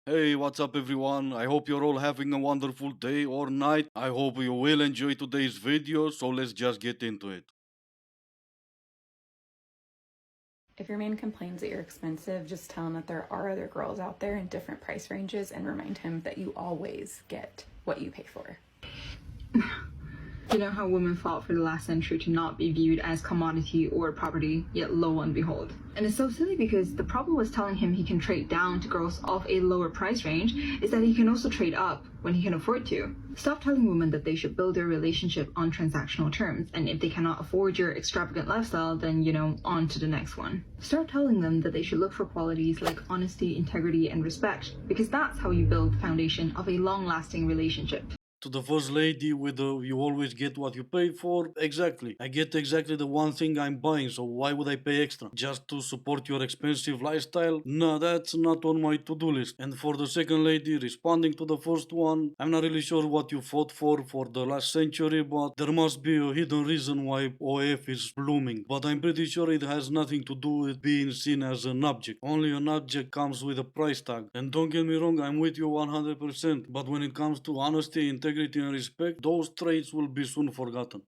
Hey, what's up everyone? I hope you're all having a wonderful day or night. I hope you will enjoy today's video, so let's just get into it. If your man complains that you're expensive, just tell him that there are other girls out there in different price ranges and remind him that you always get what you pay for. You know how women fought for the last century to not be viewed as commodity or property, yet lo and behold. And it's so silly because the problem with telling him he can trade down to girls of a lower price range is that he can also trade up when he can afford to. Stop telling women that they should build their relationship on transactional terms, and if they cannot afford your extravagant lifestyle, then, on to the next one. Start telling them that they should look for qualities like honesty, integrity, and respect, because that's how you build the foundation of a long-lasting relationship. To the first lady with the you always get what you pay for, exactly. I get exactly the one thing I'm buying, so why would I pay extra? Just to support your expensive lifestyle? No, that's not on my to-do list. And for the second lady, responding to the first one, I'm not really sure what you fought for the last century, but there must be a hidden reason why OF is blooming. But I'm pretty sure it has nothing to do with being seen as an object. Only an object comes with a price tag. And don't get me wrong, I'm with you 100%. But when it comes to honesty, integrity and respect, those traits will be soon forgotten.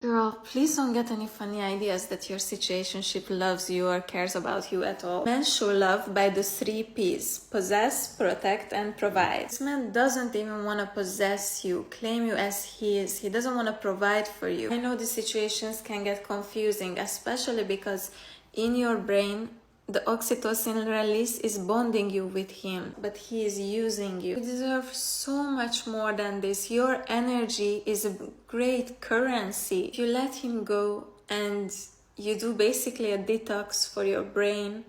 Girl, please don't get any funny ideas that your situationship loves you or cares about you at all. Men show love by the 3 P's: possess, protect, and provide. This man doesn't even want to possess you, claim you as his. He doesn't want to provide for you. I know the situations can get confusing, especially because in your brain, the oxytocin release is bonding you with him, but he is using you. You deserve so much more than this. Your energy is a great currency. If you let him go and you do basically a detox for your brain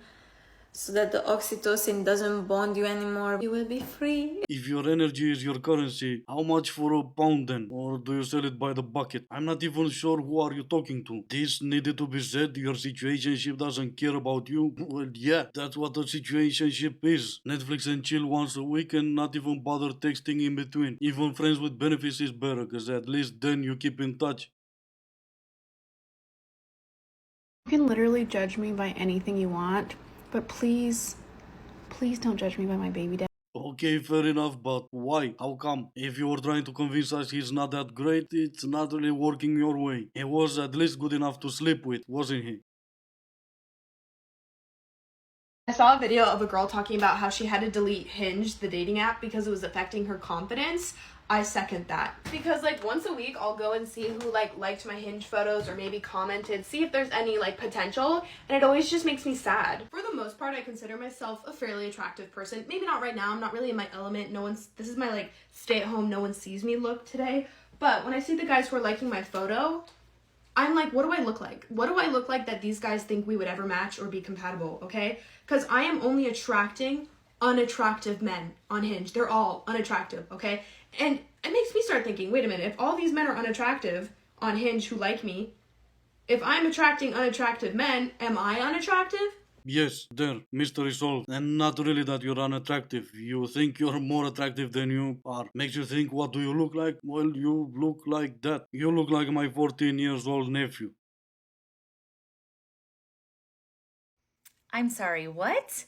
so that the oxytocin doesn't bond you anymore, you will be free. If your energy is your currency, how much for a pound then? Or do you sell it by the bucket? I'm not even sure who are you talking to. This needed to be said. Your situationship doesn't care about you. Well, yeah, that's what a situationship is. Netflix and chill once a week and not even bother texting in between. Even friends with benefits is better, cause at least then you keep in touch. You can literally judge me by anything you want, but please don't judge me by my baby dad. Okay, fair enough, but why? How come? If you were trying to convince us he's not that great, it's not really working your way. He was at least good enough to sleep with, wasn't he? I saw a video of a girl talking about how she had to delete Hinge, the dating app, because it was affecting her confidence. I second that. Because once a week I'll go and see who liked my Hinge photos or maybe commented, see if there's any potential, and it always just makes me sad. For the most part, I consider myself a fairly attractive person. Maybe not right now, I'm not really in my element. This is my stay at home, no one sees me look today. But when I see the guys who are liking my photo, I'm like, what do I look like? What do I look like that these guys think we would ever match or be compatible, okay? Because I am only attracting unattractive men on Hinge. They're all unattractive, okay? And it makes me start thinking, wait a minute, if all these men are unattractive on Hinge who like me, if I'm attracting unattractive men, am I unattractive? Yes, there, mystery solved. And not really that you're unattractive. You think you're more attractive than you are. Makes you think, what do you look like? Well, you look like that. You look like my 14 years old nephew. I'm sorry, what?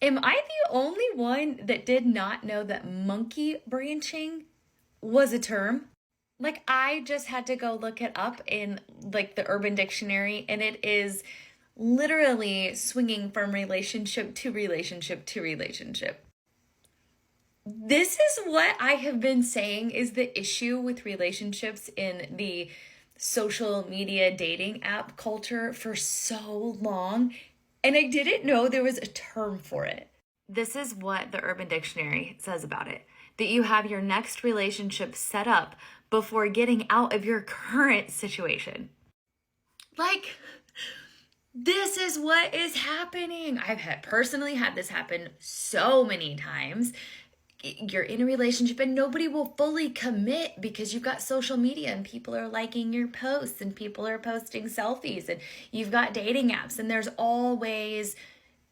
Am I the only one that did not know that monkey branching was a term? I just had to go look it up in the Urban Dictionary, and it is literally swinging from relationship to relationship to relationship. This is what I have been saying is the issue with relationships in the social media dating app culture for so long, and I didn't know there was a term for it. This is what the Urban Dictionary says about it: that you have your next relationship set up before getting out of your current situation. This is what is happening. I've personally had this happen so many times. You're in a relationship and nobody will fully commit because you've got social media and people are liking your posts and people are posting selfies and you've got dating apps and there's always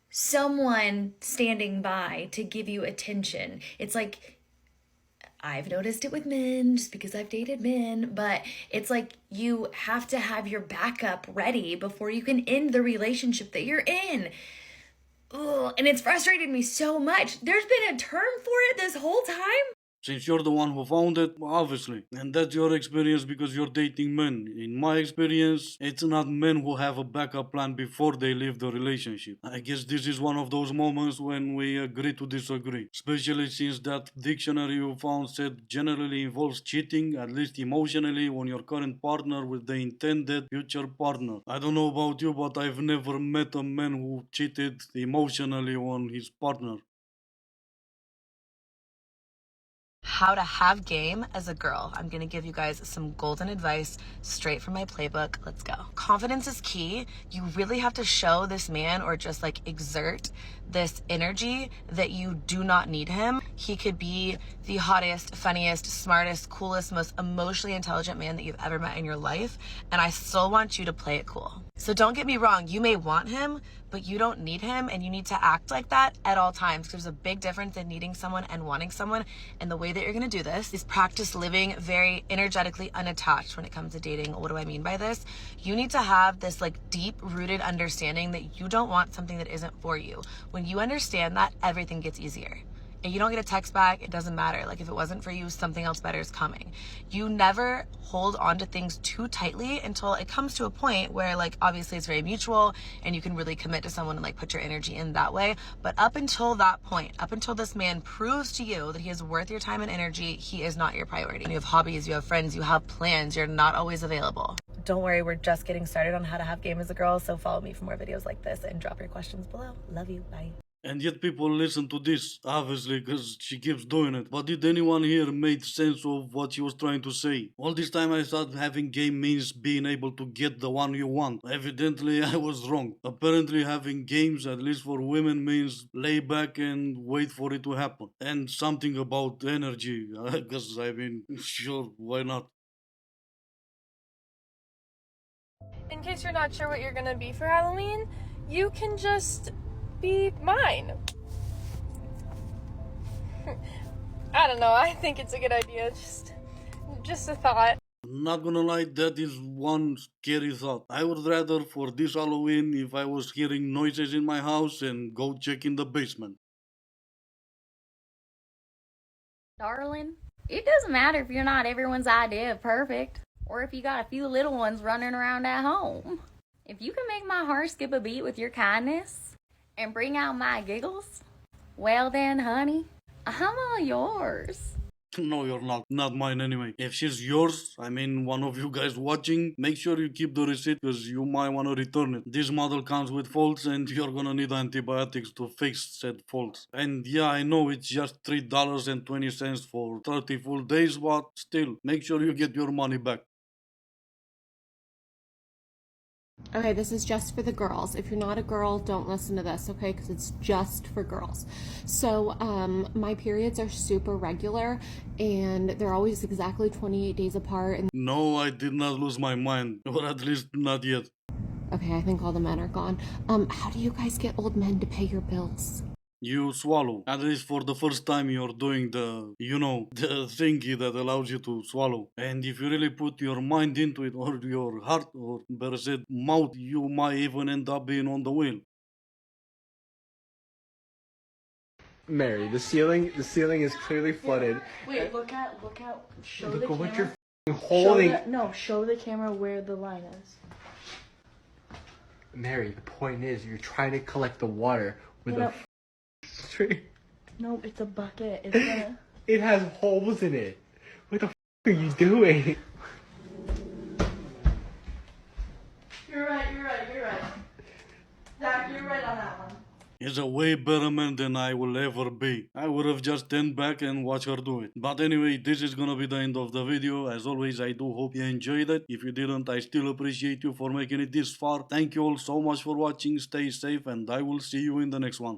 someone standing by to give you attention. It's I've noticed it with men just because I've dated men, but it's you have to have your backup ready before you can end the relationship that you're in. Ugh, and it's frustrated me so much. There's been a term for it this whole time. Since you're the one who found it, obviously. And that's your experience because you're dating men. In my experience, it's not men who have a backup plan before they leave the relationship. I guess this is one of those moments when we agree to disagree. Especially since that dictionary you found said generally involves cheating, at least emotionally, on your current partner with the intended future partner. I don't know about you, but I've never met a man who cheated emotionally on his partner. How to have game as a girl. I'm gonna give you guys some golden advice straight from my playbook. Let's go. Confidence is key. You really have to show this man or just like exert this energy that you do not need him. He could be the hottest, funniest, smartest, coolest, most emotionally intelligent man that you've ever met in your life, and I still want you to play it cool. So don't get me wrong, you may want him, but you don't need him, and you need to act like that at all times. There's a big difference in needing someone and wanting someone, and the way that you're gonna do this is practice living very energetically unattached when it comes to dating. What do I mean by this? You need to have this like deep-rooted understanding that you don't want something that isn't for you. When you understand that, everything gets easier. And you don't get a text back, it doesn't matter. Like if it wasn't for you, something else better is coming. You never hold on to things too tightly until it comes to a point where like obviously it's very mutual and you can really commit to someone and like put your energy in that way. But up until that point, up until this man proves to you that he is worth your time and energy, he is not your priority. You have hobbies, you have friends, you have plans, you're not always available. Don't worry, we're just getting started on how to have game as a girl, so follow me for more videos like this and drop your questions below. Love you, bye. And yet people listen to this, obviously, because she keeps doing it. But did anyone here make sense of what she was trying to say? All this time I thought having game means being able to get the one you want. Evidently I was wrong. Apparently having games, at least for women, means lay back and wait for it to happen. And something about energy, because I mean, sure, why not? In case you're not sure what you're gonna be for Halloween, you can just be mine. I don't know, I think it's a good idea, just a thought. Not gonna lie, that is one scary thought. I would rather for this Halloween if I was hearing noises in my house and go check in the basement. Darling, it doesn't matter if you're not everyone's idea of perfect, or if you got a few little ones running around at home. If you can make my heart skip a beat with your kindness, and bring out my giggles, well then, honey, I'm all yours. No, you're not. Not mine anyway. If she's yours, I mean one of you guys watching, make sure you keep the receipt because you might want to return it. This model comes with faults and you're gonna need antibiotics to fix said faults. And yeah, I know it's just $3.20 for 30 full days, but still, make sure you get your money back. Okay, this is just for the girls. If you're not a girl, don't listen to this, okay? Because it's just for girls. So, my periods are super regular, and they're always exactly 28 days apart. And no, I did not lose my mind, or at least not yet. Okay, I think all the men are gone. How do you guys get old men to pay your bills? You swallow. At least for the first time you're doing the, the thingy that allows you to swallow. And if you really put your mind into it, or your heart, or better said, mouth, you might even end up being on the wheel. Mary, the ceiling is clearly flooded. Wait, look out, show look the at what camera. you're holding. Show the camera where the line is. Mary, the point is, you're trying to collect the water with a string. No, it's a bucket. It's gonna... It has holes in it. What the are you doing? You're right. Zach, you're right on that one. He's a way better man than I will ever be. I would have just stand back and watch her do it. But anyway, this is gonna be the end of the video. As always, I do hope you enjoyed it. If you didn't, I still appreciate you for making it this far. Thank you all so much for watching. Stay safe and I will see you in the next one.